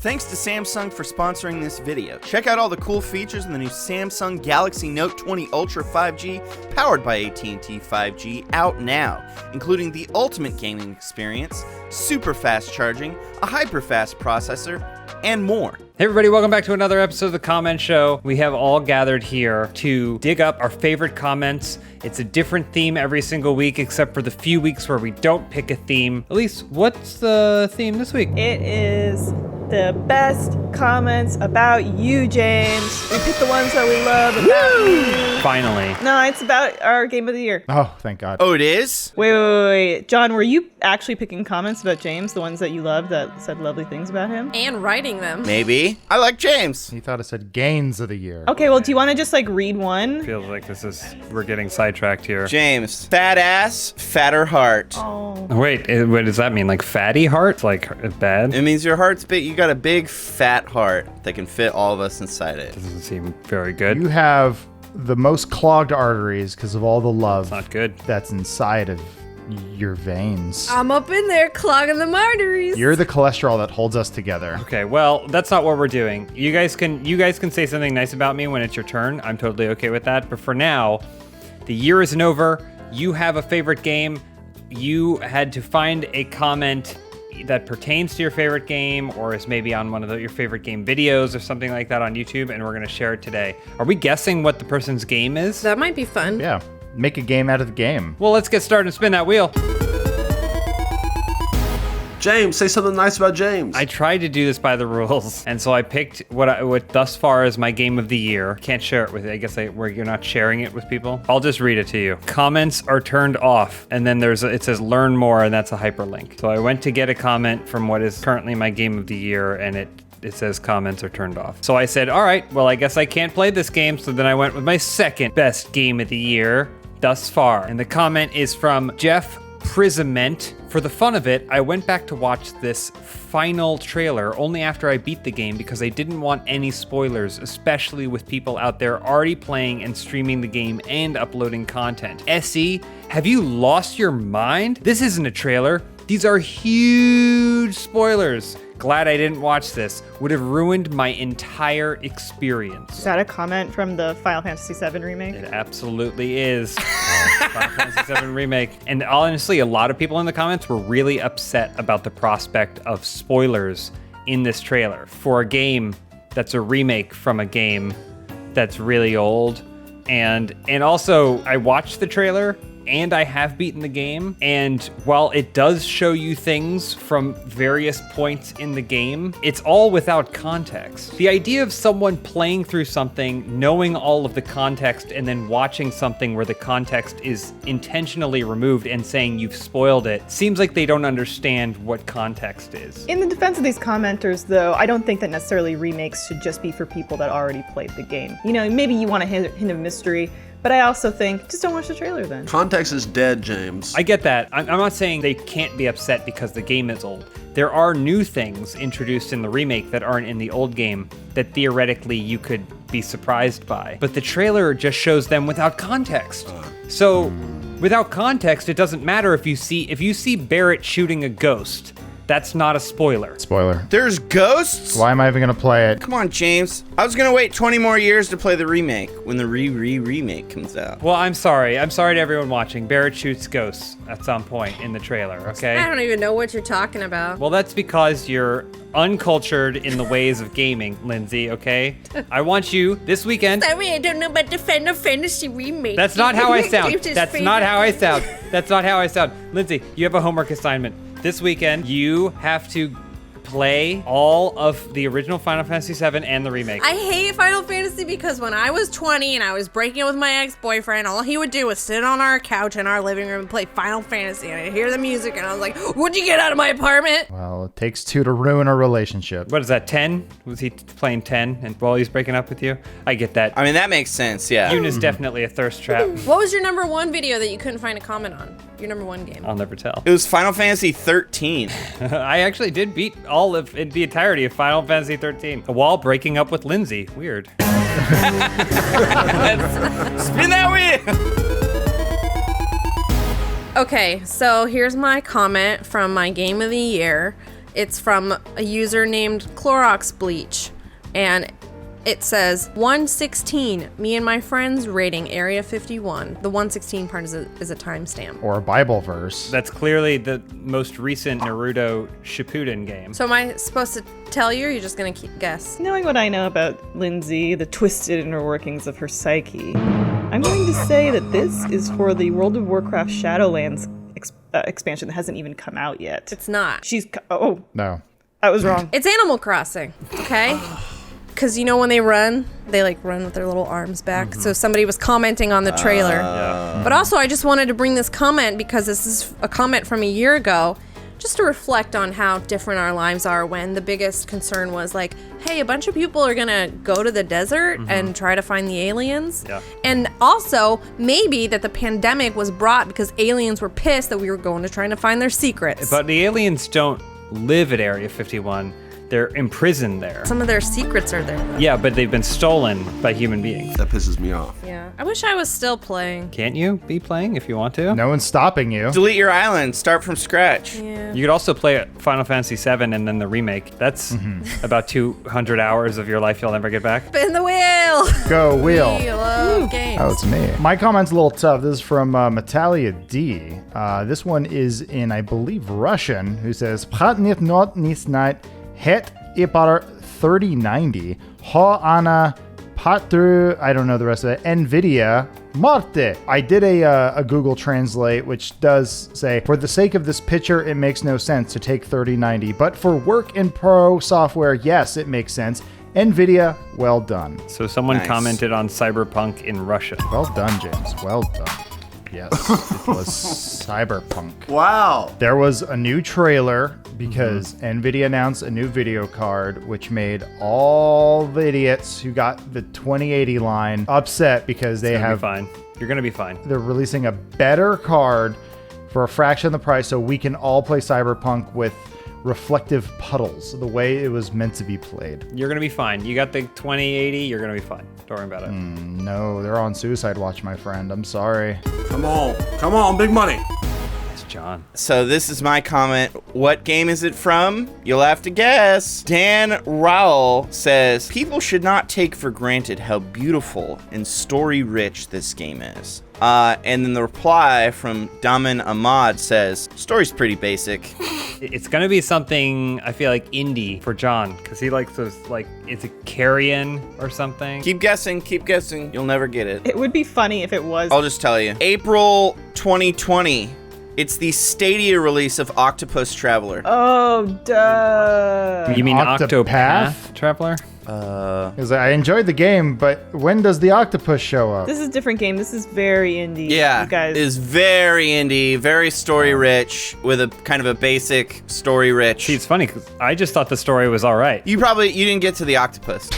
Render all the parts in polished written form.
Thanks to Samsung for sponsoring this video. Check out all the cool features in the new Samsung Galaxy Note 20 Ultra 5G, powered by AT&T 5G, out now, including the ultimate gaming experience, super fast charging, a hyper-fast processor, and more. Hey everybody, welcome back to another episode of The Comment Show. We have all gathered here to dig up our favorite comments. It's a different theme every single week, except for the few weeks where we don't pick a theme. Elise, what's the theme this week? It is the best comments about you, James. We pick the ones that we love about you. Finally. No, it's about our game of the year. Oh, thank God. Oh, it is? Wait. John, were you actually picking comments about James, the ones that you loved that said lovely things about him? And writing them. Maybe. I like James. He thought it said gains of the year. Okay, well, do you want to just read one? Feels like we're getting sidetracked here. James. Fat ass, fatter heart. Oh. Wait, what does that mean? Like fatty heart? Like bad? It means your heart's big. You got a big fat heart that can fit all of us inside it. Doesn't seem very good. You have the most clogged arteries because of all the love Not good. that's inside of your veins. I'm up in there clogging the arteries. You're the cholesterol that holds us together. Okay, well, that's not what we're doing. You guys can say something nice about me when it's your turn. I'm totally okay with that. But for now, the year isn't over. You have a favorite game. You had to find a comment that pertains to your favorite game or is maybe on one of your favorite game videos or something like that on YouTube, and we're going to share it today. Are we guessing what the person's game is? That might be fun. Yeah. Make a game out of the game. Well, let's get started and spin that wheel. James, say something nice about James. I tried to do this by the rules, and so I picked what thus far is my game of the year. Can't share it with you. I guess where you're not sharing it with people. I'll just read it to you. Comments are turned off, and then it says learn more, and that's a hyperlink. So I went to get a comment from what is currently my game of the year, and it says comments are turned off. So I said, all right, well, I guess I can't play this game. So then I went with my second best game of the year thus far. And the comment is from Jeff Prisament. For the fun of it, I went back to watch this final trailer only after I beat the game because I didn't want any spoilers, especially with people out there already playing and streaming the game and uploading content. SE, have you lost your mind? This isn't a trailer. These are huge spoilers. Glad I didn't watch this. Would have ruined my entire experience. Is that a comment from the Final Fantasy VII remake? It absolutely is. Final Fantasy VII Remake. And honestly, a lot of people in the comments were really upset about the prospect of spoilers in this trailer for a game that's a remake from a game that's really old. And also, I watched the trailer and I have beaten the game, and while it does show you things from various points in the game, it's all without context. The idea of someone playing through something, knowing all of the context, and then watching something where the context is intentionally removed and saying you've spoiled it, seems like they don't understand what context is. In the defense of these commenters, though, I don't think that necessarily remakes should just be for people that already played the game. You know, maybe you want a hint of mystery, but I also think, just don't watch the trailer then. Context is dead, James. I get that. I'm not saying they can't be upset because the game is old. There are new things introduced in the remake that aren't in the old game that theoretically you could be surprised by. But the trailer just shows them without context. So, without context, it doesn't matter if you see Barrett shooting a ghost. That's not a spoiler. Spoiler. There's ghosts? Why am I even gonna play it? Come on, James. I was gonna wait 20 more years to play the remake when the remake comes out. Well, I'm sorry. I'm sorry to everyone watching. Barrett shoots ghosts at some point in the trailer, okay? I don't even know what you're talking about. Well, that's because you're uncultured in the ways of gaming, Lindsay, okay? I want you, this weekend... Sorry, I don't know about the Final Fantasy remake. That's not how I sound. James' That's favorite not how I game. sound. That's not how I sound. Lindsay, you have a homework assignment. This weekend, you have to play all of the original Final Fantasy VII and the remake. I hate Final Fantasy because when I was 20 and I was breaking up with my ex-boyfriend, all he would do was sit on our couch in our living room and play Final Fantasy, and I'd hear the music and I was like, what'd you get out of my apartment? Well, it takes two to ruin a relationship. What is that, 10? Was he playing 10 and while he's breaking up with you? I get that. I mean, that makes sense, yeah. Yuna's definitely a thirst trap. What was your number one video that you couldn't find a comment on? Your number one game? I'll never tell. It was Final Fantasy 13. I actually did beat all of the entirety of Final Fantasy 13 while breaking up with Lindsay. Weird. Spin that wheel! Okay, so here's my comment from my game of the year. It's from a user named Clorox Bleach. And it says, 116, me and my friends rating Area 51. The 116 part is a timestamp. Or a Bible verse. That's clearly the most recent Naruto Shippuden game. So am I supposed to tell you, or you're just going to guess? Knowing what I know about Lindsay, the twisted inner workings of her psyche, I'm going to say that this is for the World of Warcraft Shadowlands expansion that hasn't even come out yet. It's not. No. I was wrong. It's Animal Crossing, okay? Because you know when they run run with their little arms back. So somebody was commenting on the trailer. But also, I just wanted to bring this comment because this is a comment from a year ago, just to reflect on how different our lives are when the biggest concern was like, hey, a bunch of people are gonna go to the desert and try to find the aliens. Yeah. And also, maybe that the pandemic was brought because aliens were pissed that we were going to trying to find their secrets. But the aliens don't live at Area 51. They're imprisoned there. Some of their secrets are there, though. Yeah, but they've been stolen by human beings. That pisses me off. Yeah. I wish I was still playing. Can't you be playing if you want to? No one's stopping you. Delete your island. Start from scratch. Yeah. You could also play Final Fantasy VII and then the remake. That's about 200 hours of your life you'll never get back. Spin the wheel! Go, wheel. We love games. Oh, it's me. My comment's a little tough. This is from Metalia D. This one is in, I believe, Russian, who says, Prat nit not nis night het ipar 3090 ha ana patru, I don't know the rest of it, NVIDIA Marte. I did a Google Translate, which does say, for the sake of this picture, it makes no sense to take 3090, but for work in pro software, yes, it makes sense. NVIDIA, well done. So someone Nice. commented on Cyberpunk in Russian. Well done, James. Well done. Yes, it was Cyberpunk. Wow. There was a new trailer because NVIDIA announced a new video card, which made all the idiots who got the 2080 line upset because they You're gonna have be fine. You're gonna be fine. they're releasing a better card for a fraction of the price so we can all play Cyberpunk with reflective puddles, the way it was meant to be played. You're gonna be fine. You got the 2080. You're gonna be fine. Don't worry about it. No, they're on Suicide Watch, my friend. I'm sorry. Come on, big money. It's John. So this is my comment. What game is it from? You'll have to guess. Dan Rowell says, people should not take for granted how beautiful and story-rich this game is. And then the reply from Daman Ahmad says, story's pretty basic. It's gonna be something, I feel like, indie for John, because he likes those, like, it's a carrion or something. Keep guessing, you'll never get it. It would be funny if it was. I'll just tell you. April 2020. It's the Stadia release of Octopath Traveler. Oh, duh. You mean Octopath? Octopath Traveler? Because I enjoyed the game, but when does the octopus show up? This is a different game. This is very indie. Yeah, You guys. it is very indie, very story-rich, with a kind of a basic story-rich. See, it's funny, because I just thought the story was all right. You didn't get to the octopus.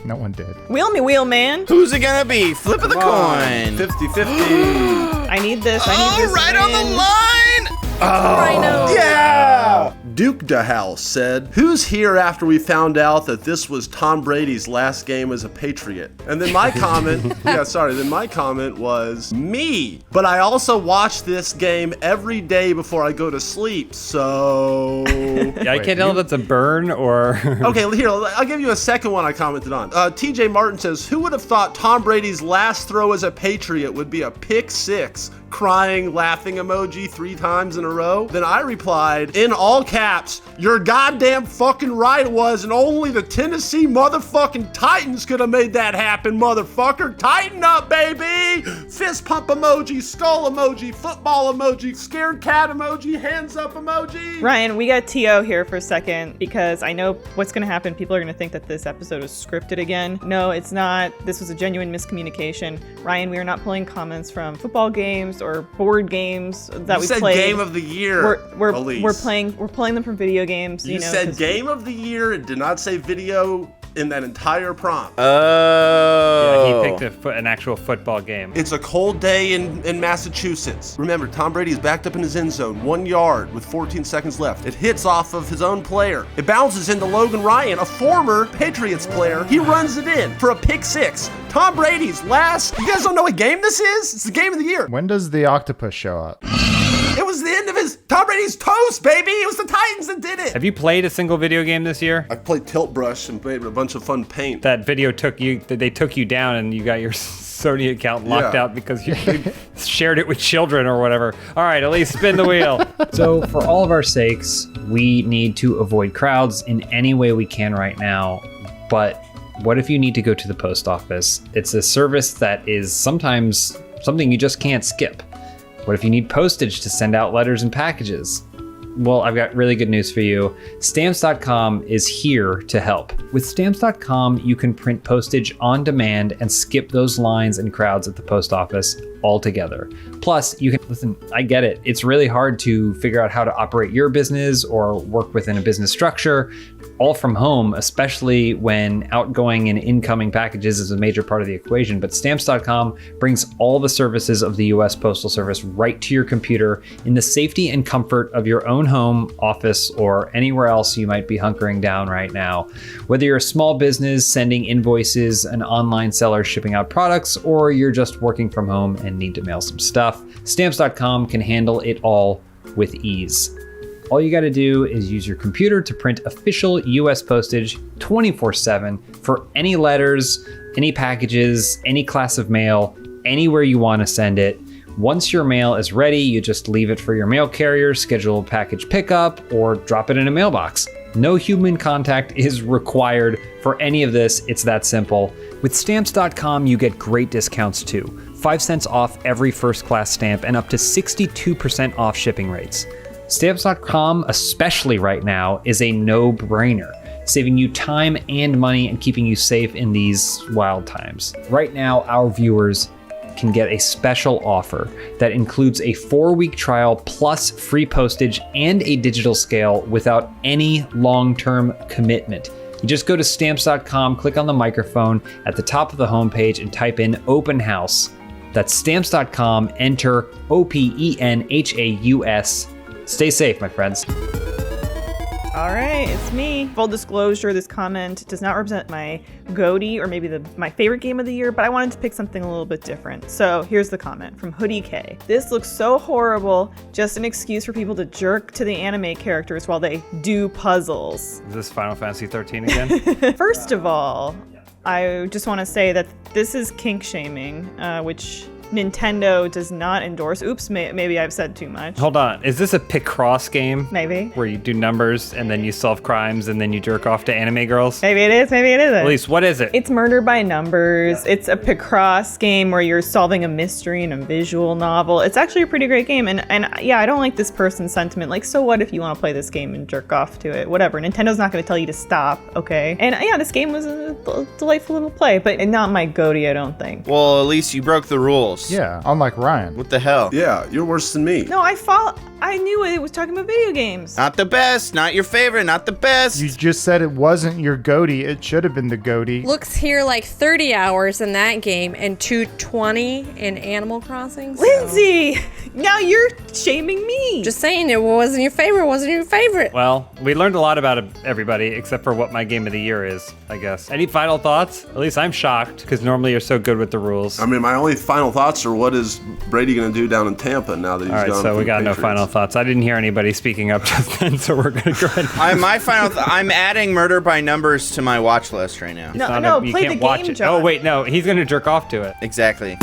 No one did. Wheel me, wheel man. Who's it gonna be? Flip of the coin. 50-50. I need this. I need this. right on the win. line. Rhino. Yeah! Duke DeHouse said, who's here after we found out that this was Tom Brady's last game as a Patriot? And then my comment, my comment was me. But I also watch this game every day before I go to sleep, so... Yeah, I can't tell if it's a burn or... Okay, here, I'll give you a second one I commented on. TJ Martin says, who would have thought Tom Brady's last throw as a Patriot would be a pick six? Crying, laughing emoji 3 times in a row. Then I replied, in all caps, you're goddamn fucking right it was, and only the Tennessee motherfucking Titans could have made that happen, motherfucker. Tighten up, baby! Fist pump emoji, skull emoji, football emoji, scared cat emoji, hands up emoji. Ryan, we got T.O. here for a second because I know what's going to happen. People are going to think that this episode was scripted again. No, it's not. This was a genuine miscommunication. Ryan, we are not pulling comments from football games or board games that we said played. game of the year. We're playing them from video games. You know, said 'cause game of the year and did not say video in that entire prompt. Oh. Yeah, he picked an actual football game. It's a cold day in Massachusetts. Remember, Tom Brady is backed up in his end zone, 1 yard with 14 seconds left. It hits off of his own player. It bounces into Logan Ryan, a former Patriots player. He runs it in for a pick six. Tom Brady's last. You guys don't know what game this is? It's the game of the year. When does the octopus show up? It was was the end of his Tom Brady's toast, baby. It was the Titans that did it. Have you played a single video game this year? I played Tilt Brush and made a bunch of fun paint. That video they took you down and you got your Sony account locked out because you shared it with children or whatever. All right, Elise, spin the wheel. So for all of our sakes, we need to avoid crowds in any way we can right now. But what if you need to go to the post office? It's a service that is sometimes something you just can't skip. What if you need postage to send out letters and packages? Well, I've got really good news for you. Stamps.com is here to help. With Stamps.com, you can print postage on demand and skip those lines and crowds at the post office altogether. Plus, you can, listen, I get it. It's really hard to figure out how to operate your business or work within a business structure, all from home, especially when outgoing and incoming packages is a major part of the equation. But Stamps.com brings all the services of the US Postal Service right to your computer in the safety and comfort of your own home, office, or anywhere else you might be hunkering down right now. Whether you're a small business sending invoices, an online seller shipping out products, or you're just working from home and need to mail some stuff, Stamps.com can handle it all with ease. All you gotta do is use your computer to print official US postage 24/7 for any letters, any packages, any class of mail, anywhere you wanna send it. Once your mail is ready, you just leave it for your mail carrier, schedule a package pickup, or drop it in a mailbox. No human contact is required for any of this. It's that simple. With Stamps.com, you get great discounts too. 5 cents off every first class stamp and up to 62% off shipping rates. Stamps.com, especially right now, is a no-brainer, saving you time and money and keeping you safe in these wild times. Right now, our viewers can get a special offer that includes a 4-week trial plus free postage and a digital scale without any long-term commitment. You just go to Stamps.com, click on the microphone at the top of the homepage and type in Open House. That's Stamps.com, enter OPENHAUS. Stay safe, my friends. All right, it's me. Full disclosure, this comment does not represent my GOATY or maybe my favorite game of the year, but I wanted to pick something a little bit different. So here's the comment from Hoodie K. This looks so horrible, just an excuse for people to jerk to the anime characters while they do puzzles. Is this Final Fantasy 13 again? First of all, I just want to say that this is kink shaming, which Nintendo does not endorse. Oops, maybe I've said too much. Hold on, is this a Picross game? Maybe. Where you do numbers and then you solve crimes and then you jerk off to anime girls? Maybe it is, maybe it isn't. At least, what is it? It's Murder by Numbers. It's a Picross game where you're solving a mystery in a visual novel. It's actually a pretty great game, and yeah, I don't like this person's sentiment. Like, so what if you want to play this game and jerk off to it? Whatever. Nintendo's not going to tell you to stop, okay? And yeah, this game was a delightful little play, but not my GOATY, I don't think. Well, at least you broke the rules. Yeah, unlike Ryan. What the hell? Yeah, you're worse than me. No, I knew it was talking about video games. Not the best, not your favorite, not the best. You just said it wasn't your GOATY. It should have been the GOATY. Looks here like 30 hours in that game and 220 in Animal Crossing. So. Lindsay, now you're shaming me. Just saying, it wasn't your favorite. Well, we learned a lot about everybody except for what my game of the year is, I guess. Any final thoughts? At least I'm shocked because normally you're so good with the rules. I mean, my only final thoughts are what is Brady going to do down in Tampa now that he's gone? All right, so we got no final thoughts. I didn't hear anybody speaking up just then, so we're going to go ahead. I'm adding Murder by Numbers to my watch list right now. No, play the game, John. Oh, wait, no, he's going to jerk off to it. Exactly.